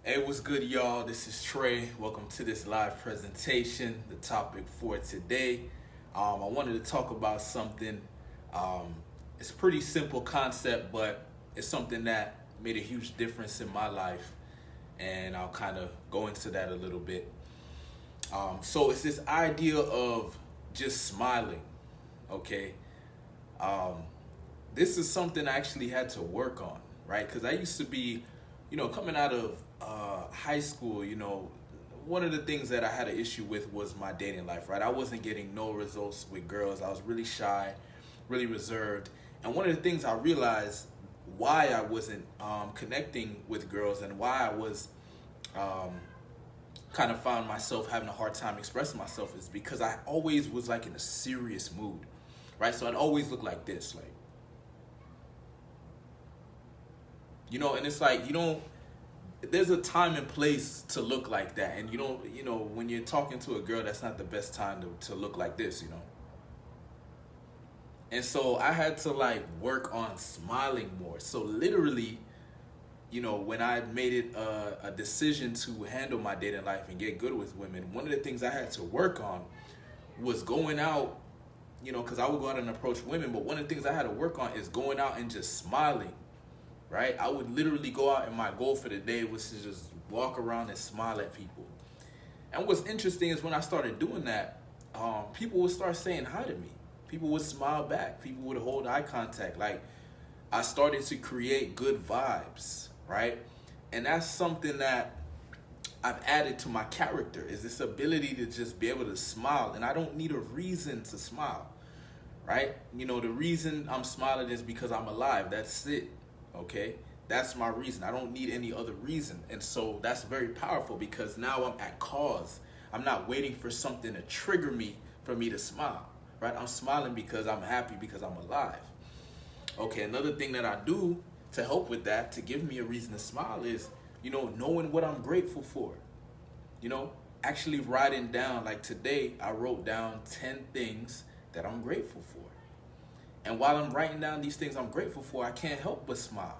Hey, what's good, y'all? This is Trey. Welcome to this live presentation. The topic for today, I wanted to talk about something. Um, it's a pretty simple concept, but it's something that made a huge difference in my life, and I'll kind of go into that a little bit. So it's this idea of just smiling. Okay, um, this is something I actually had to work on, right? Because I used to be, coming out of high school, one of the things that I had an issue with was my dating life, right? I wasn't getting no results with girls. I was really shy, really reserved. And one of the things I realized why I wasn't connecting with girls and why I was um, kind of found myself having a hard time expressing myself is because I always was like in a serious mood, right? So I'd always look like this, like, and it's like, there's a time and place to look like that. And when you're talking to a girl, that's not the best time to look like this. And so I had to like work on smiling more. So literally, when I made it a decision to handle my dating life and get good with women, one of the things I had to work on was going out, because I would go out and approach women. But one of the things I had to work on is going out and just smiling. Right? I would literally go out and my goal for the day was to just walk around and smile at people. And what's interesting is when I started doing that, people would start saying hi to me. People would smile back. People would hold eye contact. Like, I started to create good vibes, right? And that's something that I've added to my character, is this ability to just be able to smile. And I don't need a reason to smile, right? The reason I'm smiling is because I'm alive. That's it. Okay, that's my reason. I don't need any other reason. And so that's very powerful because now I'm at cause. I'm not waiting for something to trigger me for me to smile, right? I'm smiling because I'm happy, because I'm alive. Okay, another thing that I do to help with that, to give me a reason to smile is, knowing what I'm grateful for. Actually writing down, like today, I wrote down 10 things that I'm grateful for. And while I'm writing down these things I'm grateful for, I can't help but smile.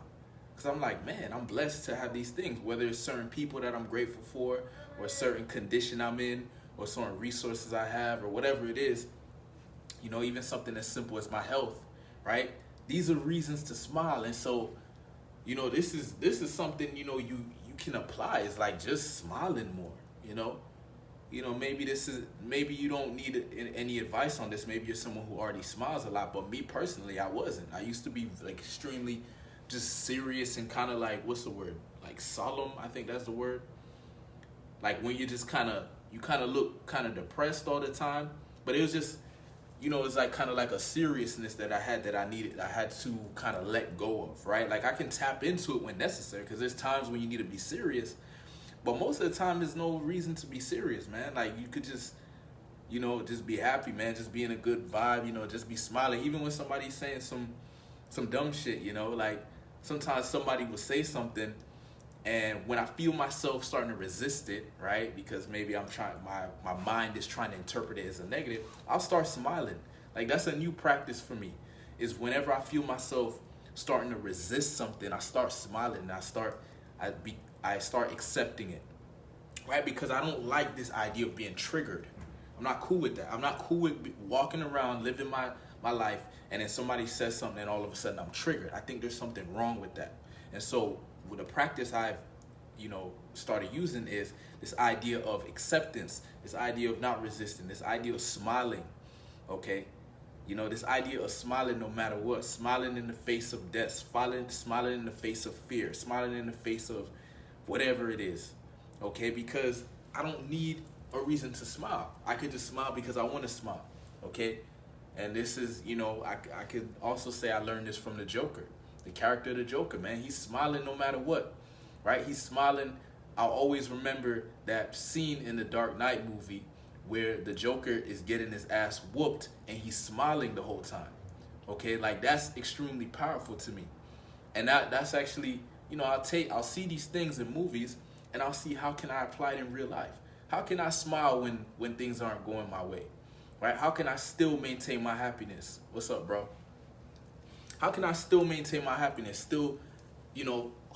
Because I'm like, man, I'm blessed to have these things, whether it's certain people that I'm grateful for, or a certain condition I'm in, or certain resources I have, or whatever it is, even something as simple as my health, right? These are reasons to smile. And so, this is something, you can apply. It's like just smiling more. Maybe you don't need any advice on this. Maybe you're someone who already smiles a lot, but me personally, I wasn't. I used to be like extremely just serious and kind of like, what's the word? Like solemn, I think that's the word. Like when you just you look kind of depressed all the time, but it was just, it's like kind of like a seriousness that I had I had to kind of let go of, right? Like I can tap into it when necessary because there's times when you need to be serious. But most of the time, there's no reason to be serious, man. Like, you could just, just be happy, man. Just be in a good vibe, just be smiling. Even when somebody's saying some dumb shit, like sometimes somebody will say something and when I feel myself starting to resist it, right? Because maybe my mind is trying to interpret it as a negative, I'll start smiling. Like, that's a new practice for me, is whenever I feel myself starting to resist something, I start smiling and I start accepting it, right? Because I don't like this idea of being triggered. I'm not cool with that. I'm not cool with walking around, living my life, and then somebody says something and all of a sudden I'm triggered. I think there's something wrong with that. And so with the practice I've, started using is this idea of acceptance, this idea of not resisting, this idea of smiling, okay? This idea of smiling no matter what, smiling in the face of death, smiling in the face of fear, smiling in the face of whatever it is, okay? Because I don't need a reason to smile. I could just smile because I want to smile, okay? And this is, I could also say I learned this from the Joker, the character of the Joker, man. He's smiling no matter what, right? He's smiling. I'll always remember that scene in the Dark Knight movie where the Joker is getting his ass whooped and he's smiling the whole time, okay? Like, that's extremely powerful to me. And that's actually, I'll see these things in movies and I'll see how can I apply it in real life. How can I smile when things aren't going my way, right? How can I still maintain my happiness? What's up, bro? How can I still maintain my happiness? Still,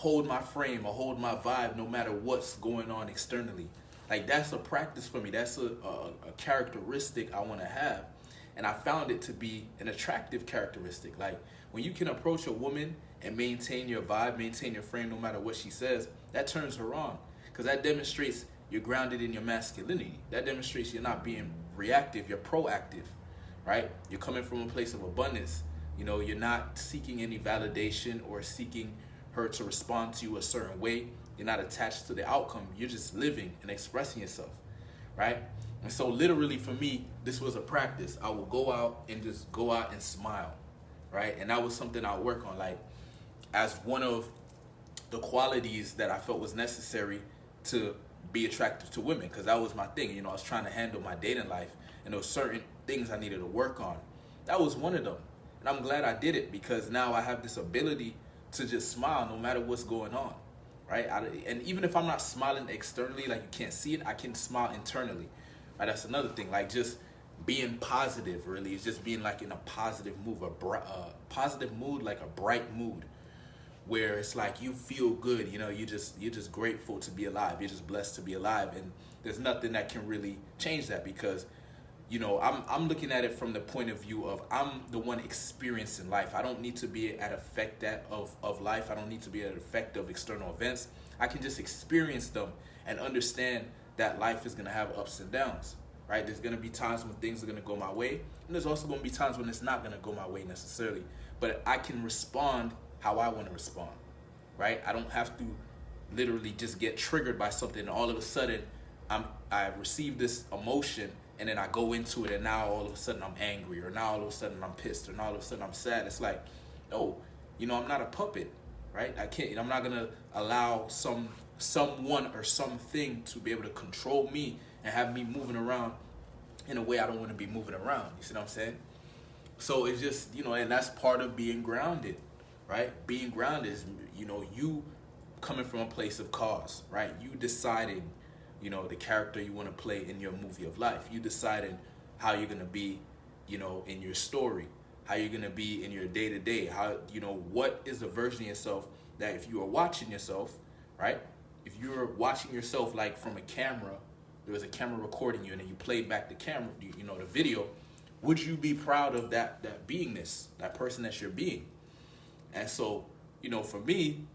hold my frame or hold my vibe no matter what's going on externally. Like that's a practice for me. That's a characteristic I want to have. And I found it to be an attractive characteristic. Like when you can approach a woman and maintain your vibe, maintain your frame no matter what she says, that turns her on. Because that demonstrates you're grounded in your masculinity. That demonstrates you're not being reactive, you're proactive, right? You're coming from a place of abundance. You know, you're not seeking any validation or seeking her to respond to you a certain way. You're not attached to the outcome. You're just living and expressing yourself, right? And so literally for me, this was a practice. I would go out and just go out and smile, right? And that was something I work on, like as one of the qualities that I felt was necessary to be attractive to women, because that was my thing. You know, I was trying to handle my dating life, and there were certain things I needed to work on. That was one of them. And I'm glad I did it, because now I have this ability to just smile no matter what's going on, right? And even if I'm not smiling externally, like you can't see it, I can smile internally, right? That's another thing, like just being positive really is just being like in a positive mood, positive mood, like a bright mood, where it's like you feel good, you know, you're just grateful to be alive, you're just blessed to be alive, and there's nothing that can really change that, because you know, I'm looking at it from the point of view of I'm the one experiencing life. I don't need to be at effect of life. I don't need to be at effect of external events. I can just experience them and understand that life is gonna have ups and downs, right? There's gonna be times when things are gonna go my way, and there's also gonna be times when it's not gonna go my way necessarily. But I can respond how I want to respond, right? I don't have to literally just get triggered by something and all of a sudden I receive this emotion and then I go into it and now all of a sudden I'm angry, or now all of a sudden I'm pissed, or now all of a sudden I'm sad. It's like, no, you know, I'm not a puppet, right? I'm not gonna allow someone or something to be able to control me and have me moving around in a way I don't want to be moving around. You see what I'm saying? So it's just, you know, and that's part of being grounded, right? Being grounded is, you know, you coming from a place of cause, right? You deciding, you know, the character you want to play in your movie of life. You deciding how you're going to be, you know, in your story, how you're going to be in your day-to-day, how, you know, what is the version of yourself that if you are watching yourself, right? If you're watching yourself like from a camera, there was a camera recording you and then you played back the camera, you know, the video, would you be proud of that beingness, that person that you're being? And so, you know, for me,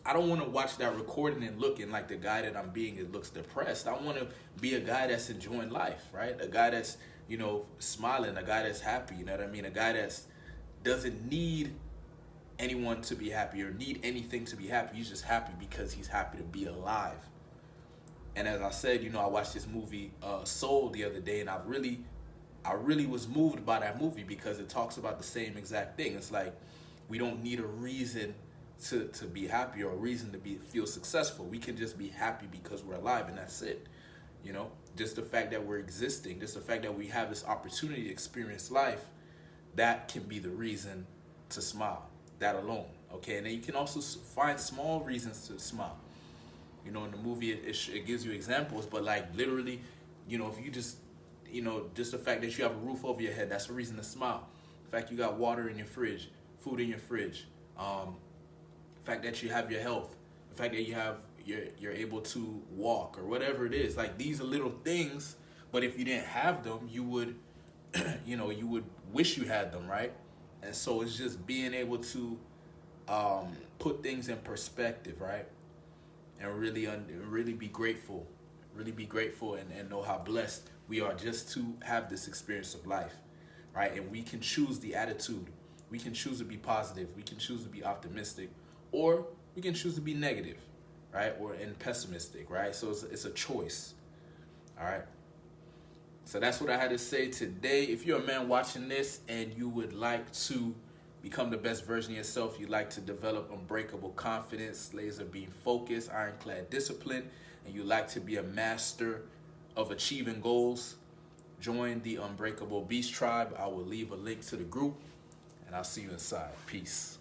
I don't want to watch that recording and looking like the guy that I'm being, it looks depressed. I want to be a guy that's enjoying life, right? A guy that's, you know, smiling, a guy that's happy, you know what I mean? A guy that's doesn't need anyone to be happy or need anything to be happy. He's just happy because he's happy to be alive. And as I said, you know, I watched this movie, Soul, the other day, and I really was moved by that movie because it talks about the same exact thing. It's like, we don't need a reason to be happy or a reason to feel successful. We can just be happy because we're alive, and that's it. You know, just the fact that we're existing, just the fact that we have this opportunity to experience life, that can be the reason to smile, that alone, okay? And then you can also find small reasons to smile. You know, in the movie, it gives you examples, but like literally, you know, if you just, you know, just the fact that you have a roof over your head, that's a reason to smile. The fact you got water in your fridge, food in your fridge, the fact that you have your health, the fact that you're able to walk or whatever it is. Like, these are little things, but if you didn't have them, you would, you know, you would wish you had them, right? And so it's just being able to put things in perspective, right? And really be grateful, and know how blessed we are just to have this experience of life, right? And we can choose the attitude. We can choose to be positive. We can choose to be optimistic, or we can choose to be negative, right? And pessimistic, right? So it's a choice, all right? So that's what I had to say today. If you're a man watching this and you would like to become the best version of yourself, you'd like to develop unbreakable confidence, laser beam focus, ironclad discipline, and you'd like to be a master of achieving goals, join the Unbreakable Beast Tribe. I will leave a link to the group, and I'll see you inside. Peace.